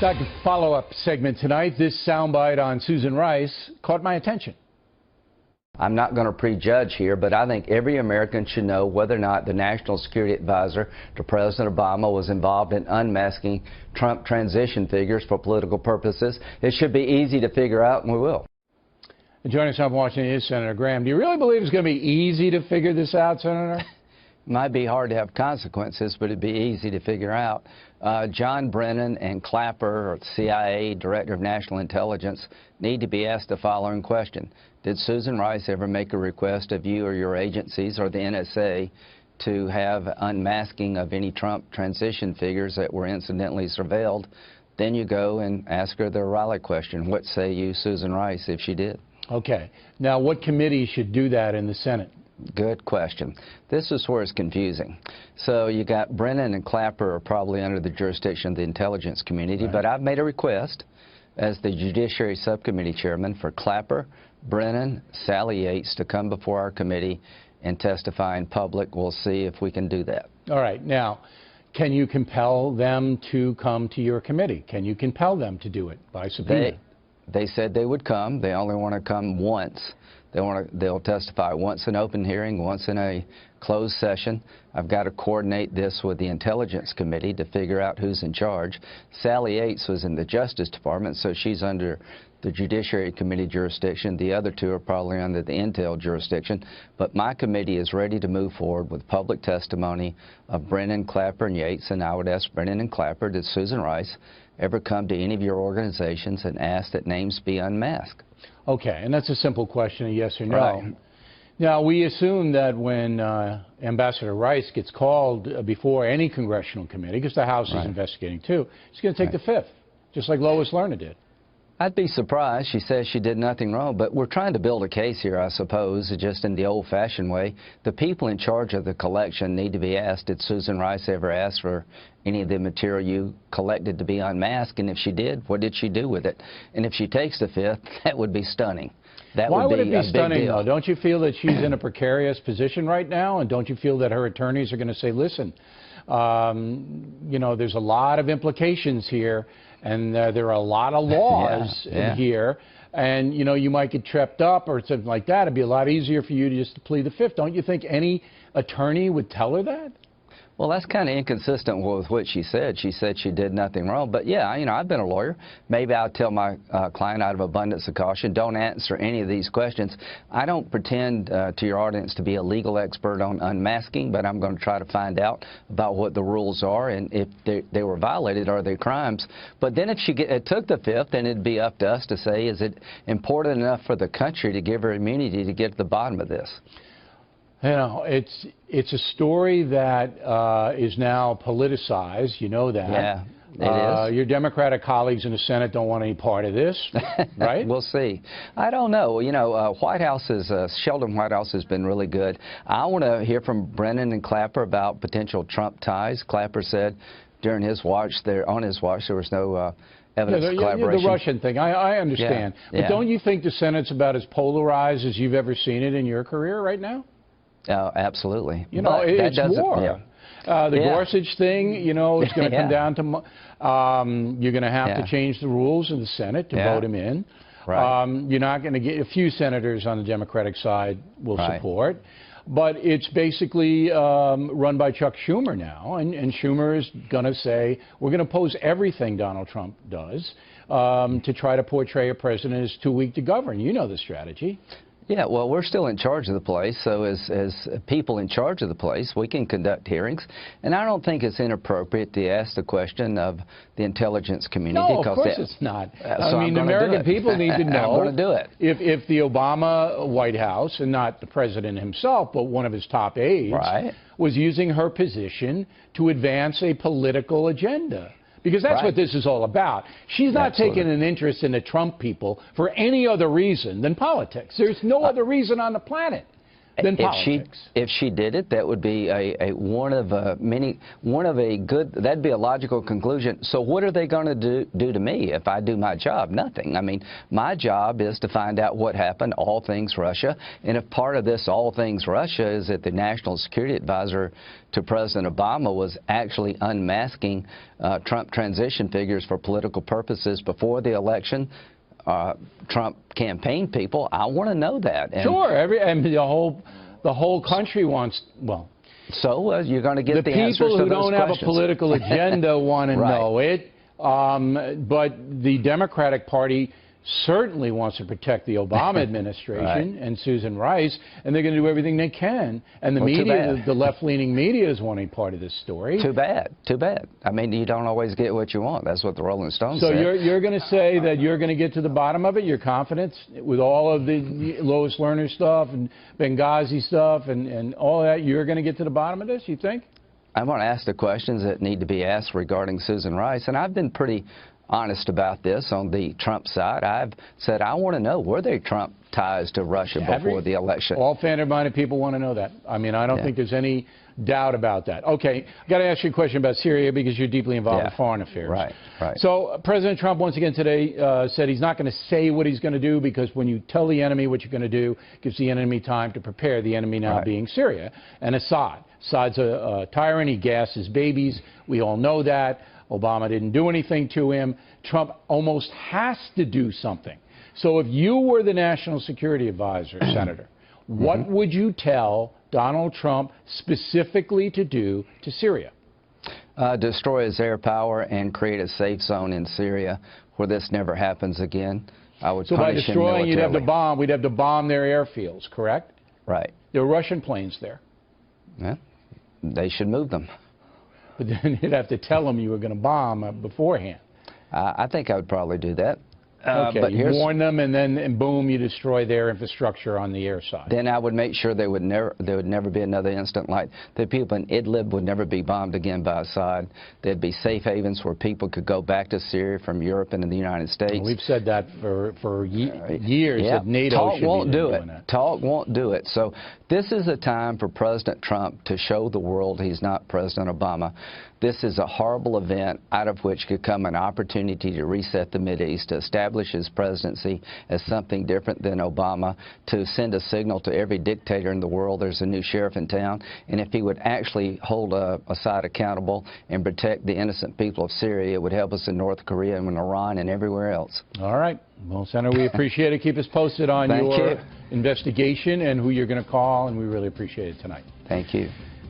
Back to follow-up segment tonight. This soundbite on Susan Rice caught my attention. I'm not going to prejudge here, but I think every American should know whether or not the National Security Advisor to President Obama was involved in unmasking Trump transition figures for political purposes. It should be easy to figure out, and we will. And joining us on Washington is Senator Graham. Do you really believe it's going to be easy to figure this out, Senator? Might be hard to have consequences, but it'd be easy to figure out. John Brennan and Clapper, or the CIA Director of National Intelligence, need to be asked the following question. Did Susan Rice ever make a request of you or your agencies or the NSA to have unmasking of any Trump transition figures that were incidentally surveilled? Then you go and ask her the Riley question. What say you, Susan Rice, if she did? Okay. Now, what committee should do that in the Senate? Good question. This is where it's confusing. So you got Brennan and Clapper are probably under the jurisdiction of the intelligence community, right. But I've made a request as the Judiciary Subcommittee Chairman for Clapper, Brennan, Sally Yates to come before our committee and testify in public. We'll see if we can do that. All right. Now, can you compel them to come to your committee? Can you compel them to do it by subpoena? They said they would come. They only want to come once. They'll testify once in open hearing, once in a closed session. I've got to coordinate this with the Intelligence Committee to figure out who's in charge. Sally Yates was in the Justice Department, so she's under the Judiciary Committee jurisdiction. The other two are probably under the Intel jurisdiction. But my committee is ready to move forward with public testimony of Brennan, Clapper, and Yates. And I would ask Brennan and Clapper, did Susan Rice ever come to any of your organizations and ask that names be unmasked? Okay, and that's a simple question, a yes or no. Right. Now, we assume that when Ambassador Rice gets called before any congressional committee, because the House is investigating too, she's going to take the fifth, just like Lois Lerner did. I'd be surprised. She says she did nothing wrong, but we're trying to build a case here, I suppose, just in the old-fashioned way. The people in charge of the collection need to be asked, did Susan Rice ever ask for any of the material you collected to be unmasked? And if she did, what did she do with it? And if she takes the fifth, that would be stunning. Why would it be stunning, though? Don't you feel that she's in a precarious position right now? And don't you feel that her attorneys are going to say, listen, you know, there's a lot of implications here, and there are a lot of laws in here, and, you know, you might get tripped up or something like that. It'd be a lot easier for you to just plead the fifth. Don't you think any attorney would tell her that? Well, that's kind of inconsistent with what she said. She said she did nothing wrong. But, yeah, you know, I've been a lawyer. Maybe I'll tell my client out of abundance of caution, don't answer any of these questions. I don't pretend to your audience to be a legal expert on unmasking, but I'm going to try to find out about what the rules are and if they were violated, are they crimes. But then if she took the fifth, then it'd be up to us to say, is it important enough for the country to give her immunity to get to the bottom of this? You know, it's a story that is now politicized. You know that. Yeah, it is. Your Democratic colleagues in the Senate don't want any part of this, right? We'll see. I don't know. You know, Sheldon Whitehouse has been really good. I want to hear from Brennan and Clapper about potential Trump ties. Clapper said during his watch, on his watch, there was no evidence of collaboration. The Russian thing, I understand. But don't you think the Senate's about as polarized as you've ever seen it in your career right now? Absolutely. You know, it's war. The Gorsuch thing, you know, is going to come down to, you're going to have to change the rules in the Senate to vote him in. Right. You're not going to get, a few senators on the Democratic side will support. But it's basically run by Chuck Schumer now, and Schumer is going to say, we're going to oppose everything Donald Trump does to try to portray a president as too weak to govern. You know the strategy. Yeah, well, we're still in charge of the place, so as people in charge of the place, we can conduct hearings. And I don't think it's inappropriate to ask the question of the intelligence community. No, of course it's not. I mean, the American people need to know I'm going to do it. If the Obama White House, and not the president himself, but one of his top aides, was using her position to advance a political agenda. Because that's what this is all about. She's not taking an interest in the Trump people for any other reason than politics. There's no other reason on the planet. than politics. If she did it, that would be that'd be a logical conclusion. So what are they going to do to me if I do my job? Nothing. I mean, my job is to find out what happened, all things Russia, and if part of this all things Russia is that the National Security Advisor to President Obama was actually unmasking Trump transition figures for political purposes before the election, Trump campaign people, I want to know that. And sure, and the whole country wants, well. So you're going to get the answers to those questions. The people who don't have a political agenda want to know it, but the Democratic Party certainly wants to protect the Obama administration and Susan Rice, and they're going to do everything they can. And the media, the left-leaning media, is wanting part of this story. Too bad. Too bad. I mean, you don't always get what you want. That's what the Rolling Stones said. So you're going to say that you're going to get to the bottom of it? You're confident with all of the Lois Lerner stuff and Benghazi stuff and all that? You're going to get to the bottom of this, you think? I'm going to ask the questions that need to be asked regarding Susan Rice, and I've been pretty honest about this on the Trump side. I've said I want to know, were there Trump ties to Russia before the election? All fair-minded people want to know that. I mean, I don't think there's any doubt about that. Okay, I've got to ask you a question about Syria because you're deeply involved in foreign affairs. Right. So President Trump once again today said he's not going to say what he's going to do because when you tell the enemy what you're going to do, it gives the enemy time to prepare, the enemy now being Syria and Assad. Assad's a tyrant. He gasses babies. We all know that. Obama didn't do anything to him. Trump almost has to do something. So if you were the National Security Advisor, Senator, what would you tell Donald Trump specifically to do to Syria? Destroy his air power and create a safe zone in Syria where this never happens again. I would punish him militarily. So by destroying, you'd have to bomb. We'd have to bomb their airfields, correct? Right. There are Russian planes there. Yeah, they should move them. But then you'd have to tell them you were going to bomb beforehand. I think I would probably do that. Okay, but you warn them, and then boom, you destroy their infrastructure on the air side. Then I would make sure there would never be another incident like the people in Idlib would never be bombed again by Assad. There'd be safe havens where people could go back to Syria from Europe and the United States. Well, we've said that for years. That NATO Talk won't do it. Talk won't do it. So this is a time for President Trump to show the world he's not President Obama. This is a horrible event out of which could come an opportunity to reset the Mideast, to establish his presidency as something different than Obama, to send a signal to every dictator in the world there's a new sheriff in town. And if he would actually hold Assad accountable and protect the innocent people of Syria, it would help us in North Korea and in Iran and everywhere else. All right. Well, Senator, we appreciate it. Keep us posted on your investigation and who you're going to call, and we really appreciate it tonight. Thank you.